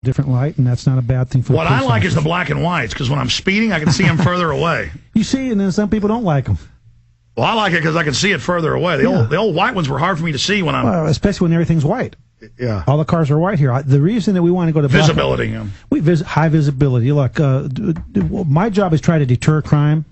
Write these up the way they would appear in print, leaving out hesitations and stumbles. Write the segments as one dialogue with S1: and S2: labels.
S1: different light, and that's not a bad thing for
S2: what I like is the black and whites, because when I'm speeding, I can see them further away.
S1: You see, and then some people don't like them.
S2: Well, I like it because I can see it further away. The old white ones were hard for me to see when I'm...
S1: Well, especially when everything's white.
S2: Yeah.
S1: All the cars are white here. The reason that we want to go to
S2: visibility.
S1: High visibility. Look, my job is try to deter crime.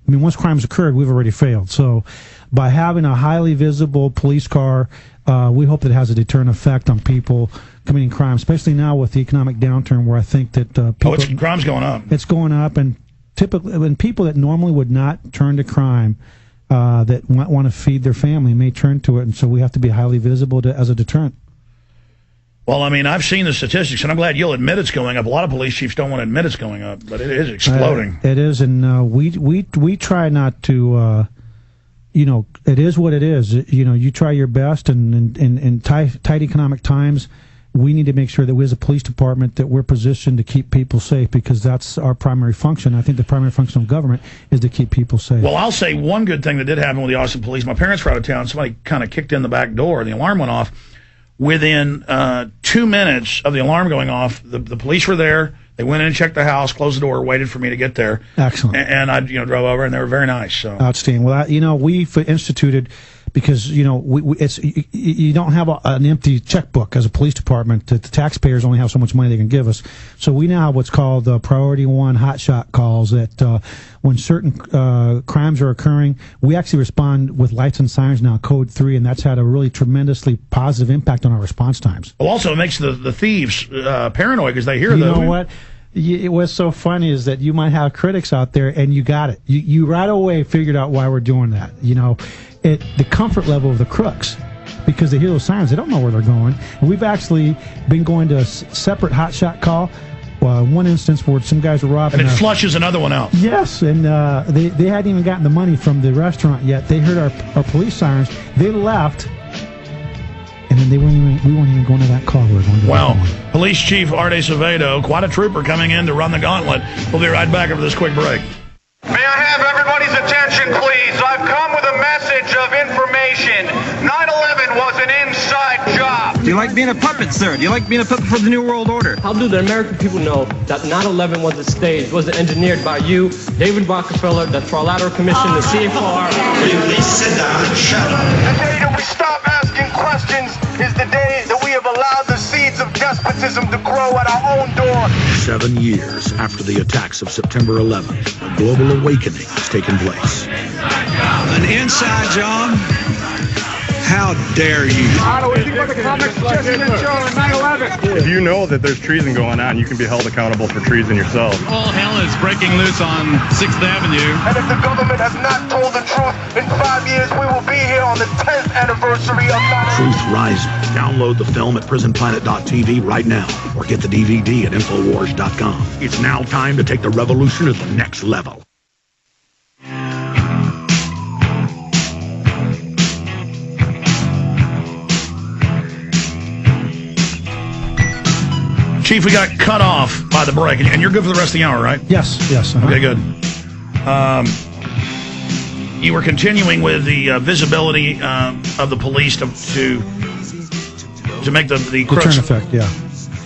S1: I mean, once crime's occurred, we've already failed. So by having a highly visible police car, we hope that it has a deterrent effect on people committing crime, especially now with the economic downturn, where I think that
S2: crime's going up.
S1: It's going up, and typically when people that normally would not turn to crime, that want to feed their family, may turn to it, and so we have to be highly visible as a deterrent.
S2: Well, I mean, I've seen the statistics, and I'm glad you'll admit it's going up. A lot of police chiefs don't want to admit it's going up, but it is exploding.
S1: It is, and we try not to. It is what it is. You try your best, and in tight economic times, we need to make sure that we as a police department that we're positioned to keep people safe, because that's our primary function. I think the primary function of government is to keep people safe.
S2: Well, I'll say one good thing that did happen with the Austin police. My parents were out of town. Somebody kind of kicked in the back door. The alarm went off. Within 2 minutes of the alarm going off, the police were there. They went in and checked the house, closed the door, waited for me to get there.
S1: Excellent.
S2: And I drove over, and they were very nice. So
S1: outstanding. Well, we've instituted, because you don't have an empty checkbook as a police department. The taxpayers only have so much money they can give us. So we now have what's called Priority 1 hotshot calls, that when certain crimes are occurring, we actually respond with lights and sirens now, code 3, and that's had a really tremendously positive impact on our response times.
S2: Well, also it makes the thieves paranoid, because they hear
S1: You know what? What's so funny is that you might have critics out there, and you got it. You right away figured out why we're doing that. The comfort level of the crooks, because they hear those sirens, they don't know where they're going. And we've actually been going to a separate hotshot call. One instance where some guys were robbing.
S2: And it flushes another one out.
S1: Yes, and they hadn't even gotten the money from the restaurant yet. They heard our police sirens. They left, and then we weren't even going to that call. We were going to
S2: wow. Police Chief Art Acevedo, quite a trooper coming in to run the gauntlet. We'll be right back after this quick break.
S3: May I have everybody's attention, please? I've come with a message of information. 9/11 was an inside job.
S4: Do you like being a puppet, sir? Do you like being a puppet for the New World Order?
S5: How do the American people know that 9/11 was a stage, was engineered by you, David Rockefeller, the Trilateral Commission, the CFR?
S3: Will you please sit down and shut up? The day that we stop asking questions is the day that we have allowed the seeds of despotism to grow at our own door.
S6: 7 years after the attacks of September 11th, a global awakening has taken place.
S7: An inside job? How dare you?
S8: If you know that there's treason going on, you can be held accountable for treason yourself.
S9: All hell is breaking loose on 6th Avenue.
S3: And if the government has not told the truth, in 5 years we will be here on the 10th anniversary of 9/11.
S6: Truth Rising. Download the film at prisonplanet.tv right now, or get the DVD at INFOWARS.com. It's now time to take the revolution to the next level.
S2: Chief, we got cut off by the break, and you're good for the rest of the hour, right?
S1: Yes.
S2: Okay, good. You were continuing with the visibility of the police to make the crooks.
S1: Deterrent effect, yeah.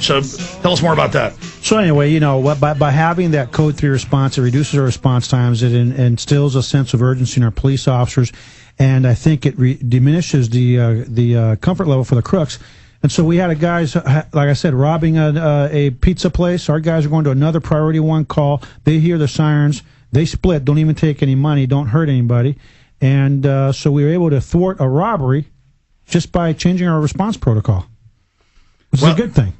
S2: So tell us more about that.
S1: So anyway, by having that Code 3 response, it reduces our response times. It instills a sense of urgency in our police officers, and I think it diminishes the comfort level for the crooks. And so we had a guys, like I said, robbing a pizza place. Our guys are going to another Priority 1 call. They hear the sirens. They split. Don't even take any money. Don't hurt anybody. And so we were able to thwart a robbery just by changing our response protocol, which is a good thing.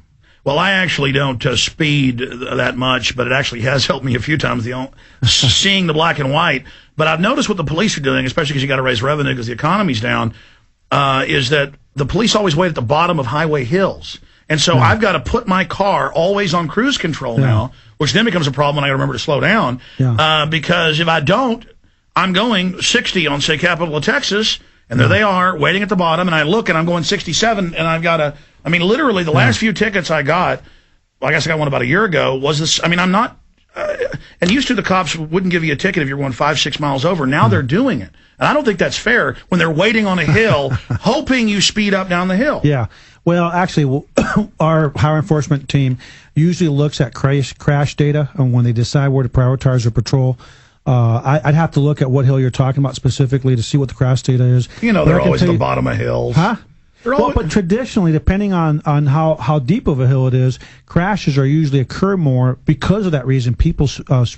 S2: Well, I actually don't speed that much, but it actually has helped me a few times, seeing the black and white. But I've noticed what the police are doing, especially because you got to raise revenue because the economy's down, is that the police always wait at the bottom of highway hills. And so I've got to put my car always on cruise control now, which then becomes a problem when I got to remember to slow down. Because if I don't, I'm going 60 on, say, Capitol of Texas, and there they are waiting at the bottom, and I look and I'm going 67, and I've got to, I mean, literally the last few tickets I got, well, I guess I got one about a year ago, was this, I mean, I'm not, and used to the cops wouldn't give you a ticket if you're going 5-6 miles over. Now they're doing it. And I don't think that's fair when they're waiting on a hill, hoping you speed up down the hill.
S1: Yeah. Well, actually, our highway enforcement team usually looks at crash data and when they decide where to prioritize their patrol. I'd have to look at what hill you're talking about specifically to see what the crash data is.
S2: You know, they're always at the bottom of hills.
S1: Huh? Well, but traditionally, depending on how deep of a hill it is, crashes are usually occur more because of that reason. People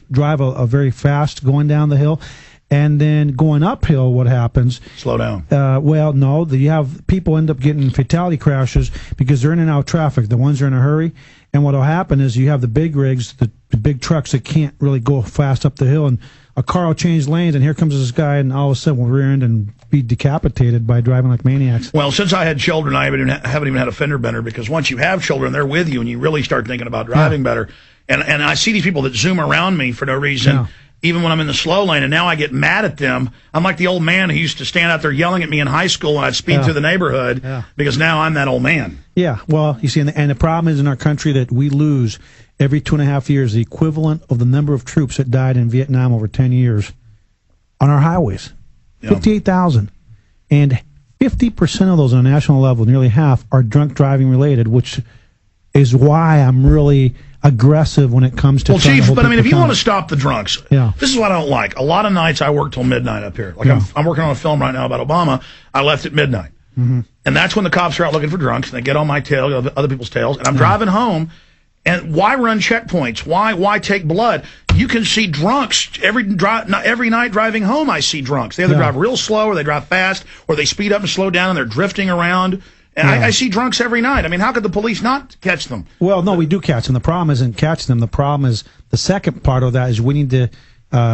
S1: drive a very fast going down the hill. And then going uphill, what happens?
S2: Slow down.
S1: Well, no. You have people end up getting fatality crashes because they're in and out of traffic. The ones that are in a hurry. And what will happen is you have the big rigs, the big trucks that can't really go fast up the hill, and a car will change lanes, and here comes this guy, and all of a sudden we'll rear end and be decapitated by driving like maniacs.
S2: Well, since I had children, I haven't even had a fender bender, because once you have children, they're with you, and you really start thinking about driving better. And I see these people that zoom around me for no reason. Yeah. Even when I'm in the slow lane, and now I get mad at them. I'm like the old man who used to stand out there yelling at me in high school when I'd speed through the neighborhood, because now I'm that old man. Yeah, well, you see, and the problem is in our country that we lose every 2.5 years the equivalent of the number of troops that died in Vietnam over 10 years on our highways. 58,000. And 50% of those on a national level, nearly half, are drunk driving related, which is why I'm really aggressive when it comes to... Well, Chief, but I mean, if you want to stop the drunks, this is what I don't like. A lot of nights I work till midnight up here. Like I'm working on a film right now about Obama. I left at midnight. And that's when the cops are out looking for drunks, and they get on my tail, other people's tails, and I'm driving home. And why run checkpoints? Why take blood? You can see drunks every night driving home. I see drunks. They either drive real slow, or they drive fast, or they speed up and slow down, and they're drifting around. And I see drunks every night. I mean, how could the police not catch them? Well, no, we do catch them. The problem isn't catching them. The problem is the second part of that is we need to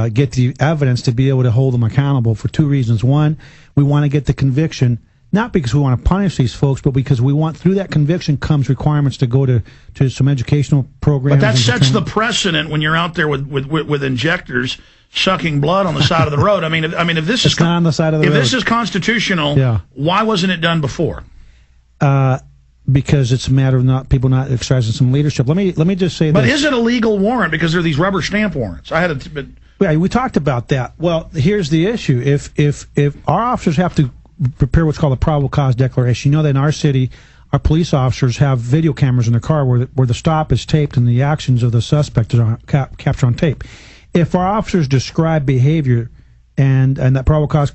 S2: get the evidence to be able to hold them accountable for two reasons. One, we want to get the conviction, not because we want to punish these folks, but because we want, through that conviction comes requirements to go to some educational programs. But that sets the precedent when you're out there with injectors sucking blood on the side of the road. I mean, if this is not on the side of the road. If this is constitutional, why wasn't it done before? Because it's a matter of people not exercising some leadership. Let me just say this. But is it a legal warrant? Because there are these rubber stamp warrants. Yeah, we talked about that. Well, here's the issue. If our officers have to prepare what's called a probable cause declaration, you know that in our city, our police officers have video cameras in their car where the stop is taped and the actions of the suspect are captured on tape. If our officers describe behavior and that probable cause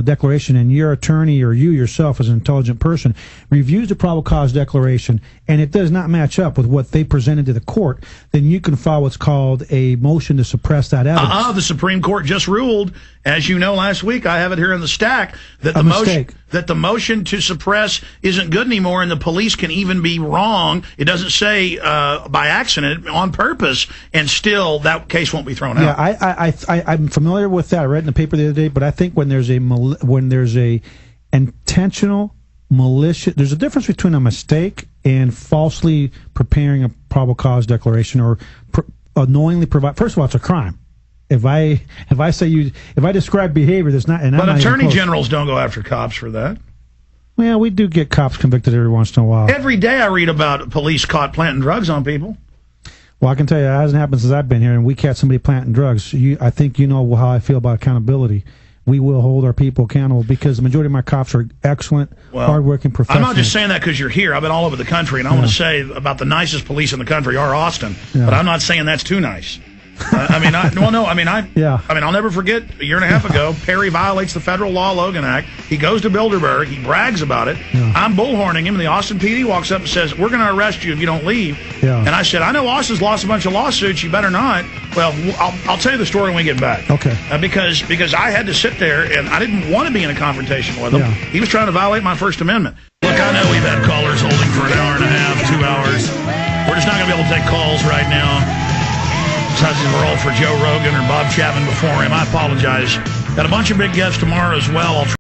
S2: declaration, and your attorney or you yourself as an intelligent person reviews the probable cause declaration and it does not match up with what they presented to the court, then you can file what's called a motion to suppress that evidence. The Supreme Court just ruled, as you know, last week, I have it here in the stack, that the motion to suppress isn't good anymore, and the police can even be wrong. It doesn't say by accident, on purpose, and still that case won't be thrown out. Yeah, I'm familiar with that. I read it in the paper the other day, but I think when there's a intentional malicious, there's a difference between a mistake and falsely preparing a probable cause declaration or knowingly provide. First of all, it's a crime. If I describe behavior that's not, but attorney generals don't go after cops for that. Well, we do get cops convicted every once in a while. Every day I read about police caught planting drugs on people. Well, I can tell you, it hasn't happened since I've been here, and we catch somebody planting drugs. I think you know how I feel about accountability. We will hold our people accountable because the majority of my cops are excellent, hardworking professionals. I'm not just saying that because you're here. I've been all over the country, and I want to say about the nicest police in the country are Austin, but I'm not saying that's too nice. I'll never forget a year and a half ago, Perry violates the federal law, Logan Act. He goes to Bilderberg. He brags about it. I'm bullhorning him, and the Austin PD walks up and says, "We're going to arrest you if you don't leave." And I said, "I know Austin's lost a bunch of lawsuits. You better not." Well, I'll tell you the story when we get back. Okay. Because I had to sit there, and I didn't want to be in a confrontation with him. He was trying to violate my First Amendment. Look, I know we've had callers holding for an hour and a half, 2 hours. We're just not going to be able to take calls right now. We're all for Joe Rogan or Bob Chapman before him. I apologize. Got a bunch of big guests tomorrow as well.